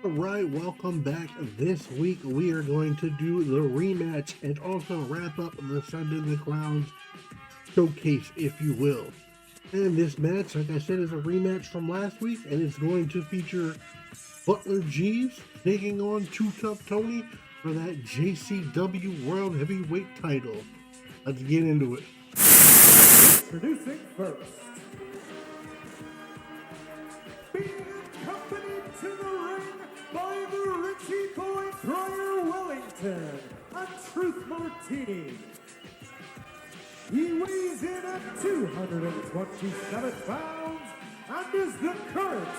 Alright, welcome back. This week we are going to do the rematch and also wrap up the Sunday in the Clowns showcase, if you will. And this match, like I said, is a rematch from last week, and it's going to feature Butler Jeeves taking on Too Tough Tony for that JCW World Heavyweight title. Let's get into it. Introducing first, being accompanied to the ring by the Richie Boy Briar Wellington, a Truth Martini. He weighs in at 227 pounds and is the current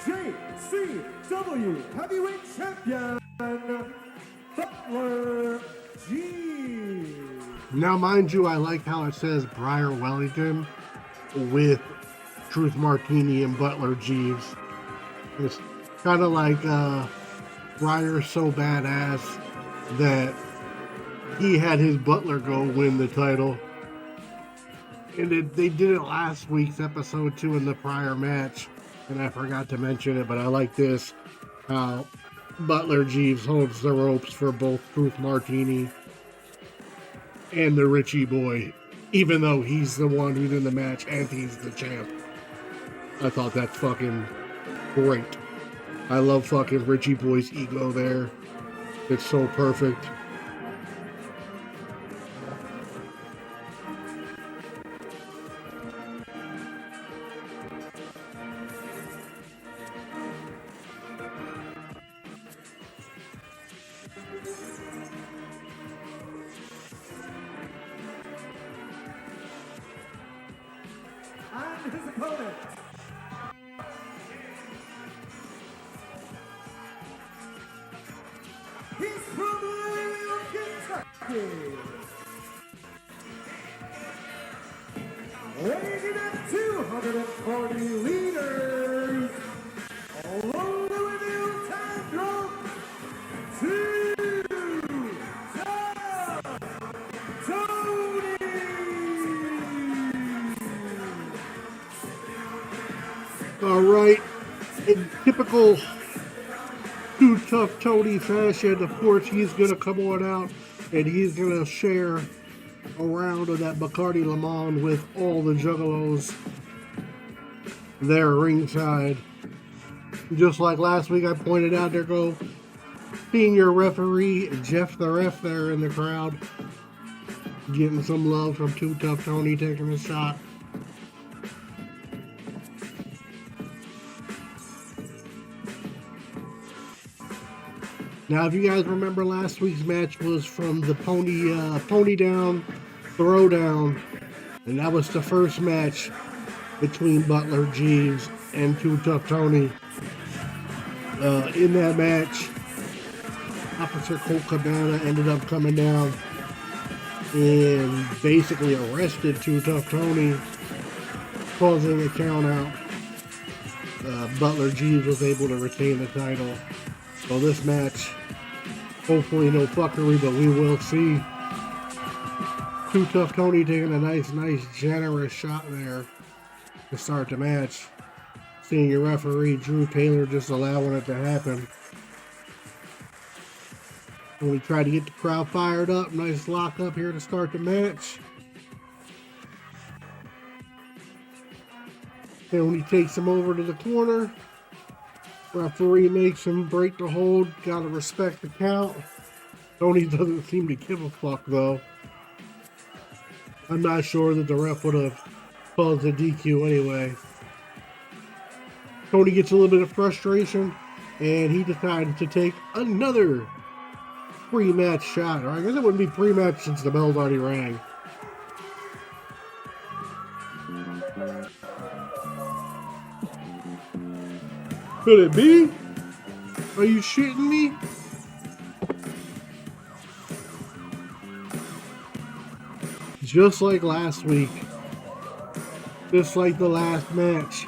JCW Heavyweight Champion, Butler G. Now, mind you, I like how it says Briar Wellington with Truth Martini and Butler Jeeves. It's kind of like Briar's so badass that he had his Butler go win the title. And they did it last week's episode too in the prior match. And I forgot to mention it, but I like this. How Butler Jeeves holds the ropes for both Truth Martini and the Richie Boy, even though he's the one who's in the match and he's the champ. I thought that's fucking great. I love fucking Richie Boy's ego there. It's so perfect. And his opponent, he's from Louisville, Kentucky. Weighing in at 240 liters, although Louisville Tandrum, Too Tough Tony. All right, in typical Too Tough Tony fashion, of course, he's going to come on out and he's going to share a round of that Bacardi Limon with all the Juggalos there ringside. Just like last week, I pointed out, there go senior referee Jeff the Ref there in the crowd, getting some love from Too Tough Tony, taking a shot. Now, if you guys remember, last week's match was from the Pony Down Throwdown, and that was the first match between Butler Jeeves and Too Tough Tony. In that match, Officer Colt Cabana ended up coming down and basically arrested Too Tough Tony, causing a count out. Butler Jeeves was able to retain the title. So this match, hopefully no fuckery, but we will see Too Tough Tony taking a nice, generous shot there to start the match. Senior referee Drew Taylor just allowing it to happen. And we try to get the crowd fired up. Nice lock up here to start the match. Tony takes him over to the corner. Referee makes him break the hold. Gotta respect the count. Tony doesn't seem to give a fuck though. I'm not sure that the ref would have caused a DQ anyway. Tony gets a little bit of frustration and he decided to take another pre-match shot. Or I guess it wouldn't be pre-match since the bell's already rang. Could it be? Are you shitting me? Just like last week. Just like the last match.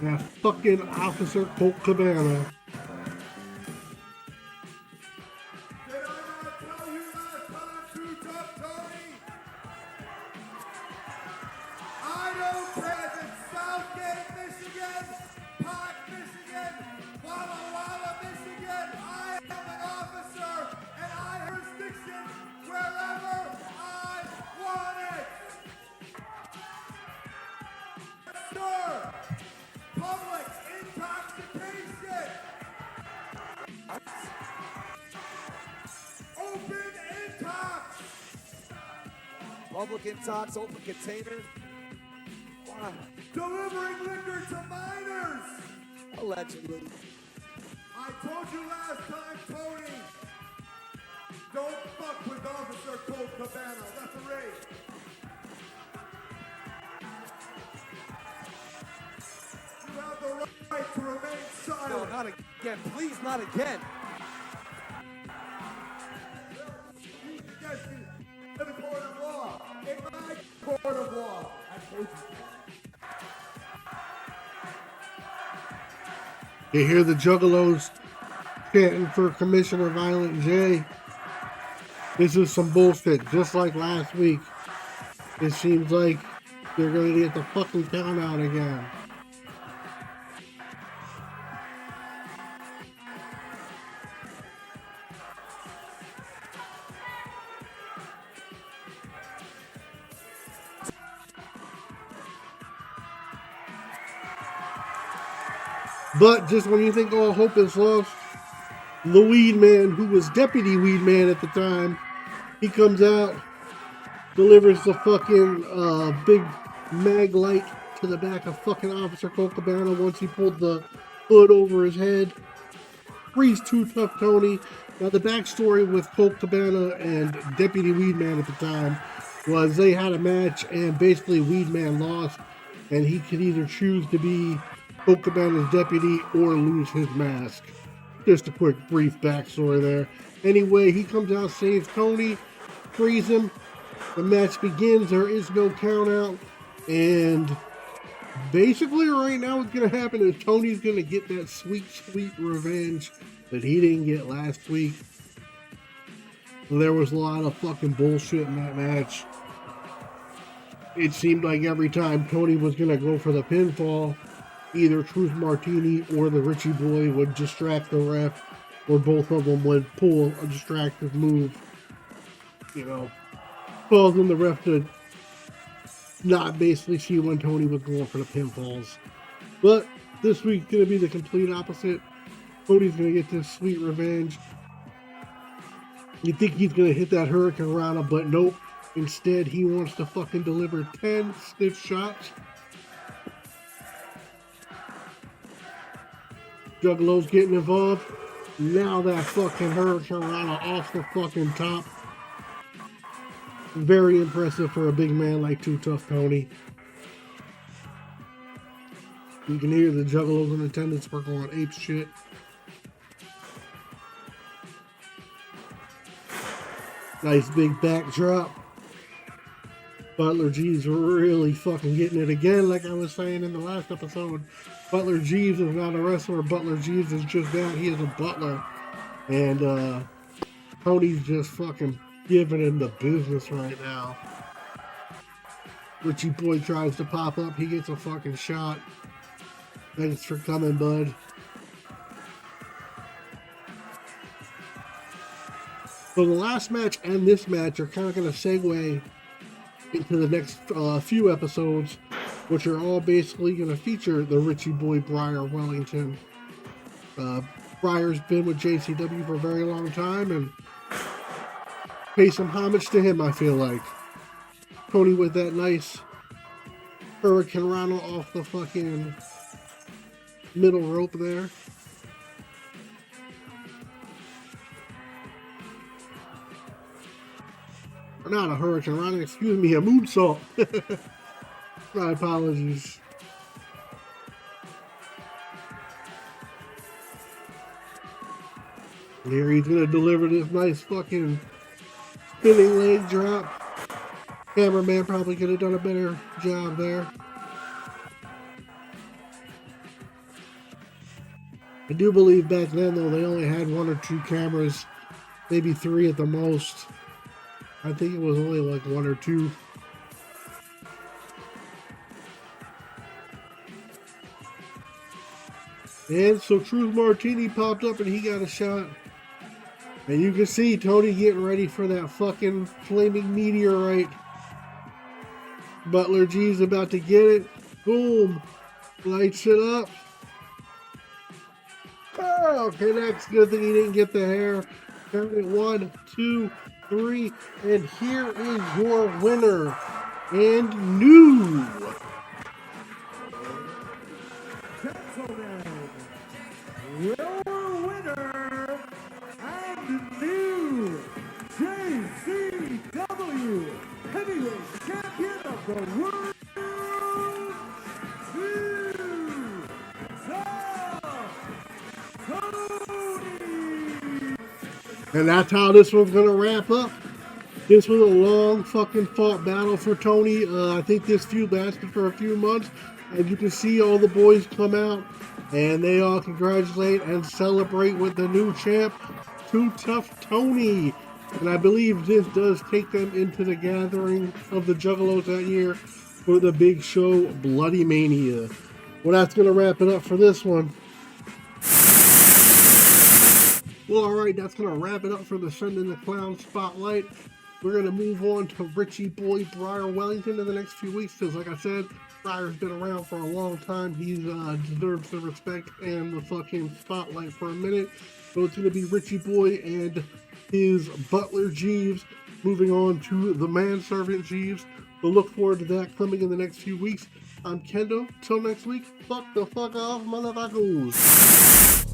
That fucking Officer Colt Cabana. Did I not tell you last time, Too Tough Tony? I don't care if it's Southgate, Michigan, Park, Michigan, Walla Walla, Open intox. Public intox, open container. Wow. Delivering liquor to minors. Allegedly. I told you last time, Tony. Don't fuck with Officer Colt Cabana. Referee. You have the right to remain silent. No, not again. Please, not again. Yes, in the court of law. In my court of law. I told you. You hear the Juggalos chanting for Commissioner Violent J. This is some bullshit, just like last week. It seems like they're going to get the fucking count out again. But just when you think all hope is lost, the Weed Man, who was Deputy Weed Man at the time, he comes out, delivers the fucking big mag light to the back of fucking Officer Colt Cabana once he pulled the hood over his head. Freeze Too Tough Tony. Now the backstory with Colt Cabana and Deputy Weed Man at the time was they had a match and basically Weed Man lost and he could either choose to be Colt Cabana's deputy or lose his mask. Just a quick brief backstory there. Anyway, he comes out, saves Tony, frees him. The match begins. There is no count out. And basically right now what's going to happen is Tony's going to get that sweet, sweet revenge that he didn't get last week. There was a lot of fucking bullshit in that match. It seemed like every time Tony was going to go for the pinfall, either Truth Martini or the Richie Boy would distract the ref, or both of them would pull a distractive move, you know, causing the ref to not basically see when Tony was going for the pinfalls. But this week's going to be the complete opposite. Tony's going to get this sweet revenge. You think he's going to hit that Hurricane Rana, but nope. Instead, he wants to fucking deliver 10 stiff shots. Juggalo's getting involved. Now that fucking Hurricane Rana off the fucking top. Very impressive for a big man like Too Tough Tony. You can hear the Juggalos in attendance were going ape shit. Nice big backdrop. Butler Jeeves really fucking getting it again, like I was saying in the last episode. Butler Jeeves is not a wrestler. Butler Jeeves is just that. He is a butler. And Tony's just fucking giving him the business right now. Richie Boy tries to pop up. He gets a fucking shot. Thanks for coming, bud. So the last match and this match are kind of going to segue into the next few episodes, which are all basically going to feature the Richie Boy Briar Wellington. Briar's been with JCW for a very long time, and pay some homage to him, I feel like. Tony with that nice Hurricane Rana off the fucking middle rope there. Or not a Hurricane Rana, excuse me, a moonsault. My apologies. Here he's gonna deliver this nice fucking spinning leg drop. Cameraman probably could have done a better job there. I do believe back then, though, they only had 1 or 2 cameras, maybe 3 at the most. I think it was only like 1 or 2. And so Truth Martini popped up and he got a shot. And you can see Tony getting ready for that fucking flaming meteorite. Butler G's about to get it. Boom. Lights it up. Oh, connects. Good thing he didn't get the hair. Count it 1, 2, 3, and here is your winner and new. Gentlemen, your winner and new JCW Heavyweight Champion of the World, Tony! And that's how this one's going to wrap up. This was a long fucking fought battle for Tony. I think this feud lasted for a few months. As you can see, all the boys come out and they all congratulate and celebrate with the new champ, Too Tough Tony. And I believe this does take them into the gathering of the Juggalos that year for the big show, Bloody Mania. Well, that's going to wrap it up for this one. Well, alright, that's going to wrap it up for the Sending the Clown Spotlight. We're going to move on to Richie Boy Briar Wellington in the next few weeks, because like I said, Briar's been around for a long time. He deserves the respect and the fucking spotlight for a minute. So it's going to be Richie Boy and his butler Jeeves moving on to the manservant Jeeves. We'll look forward to that coming in the next few weeks. I'm Kendo. Till next week, fuck the fuck off, motherfuckers.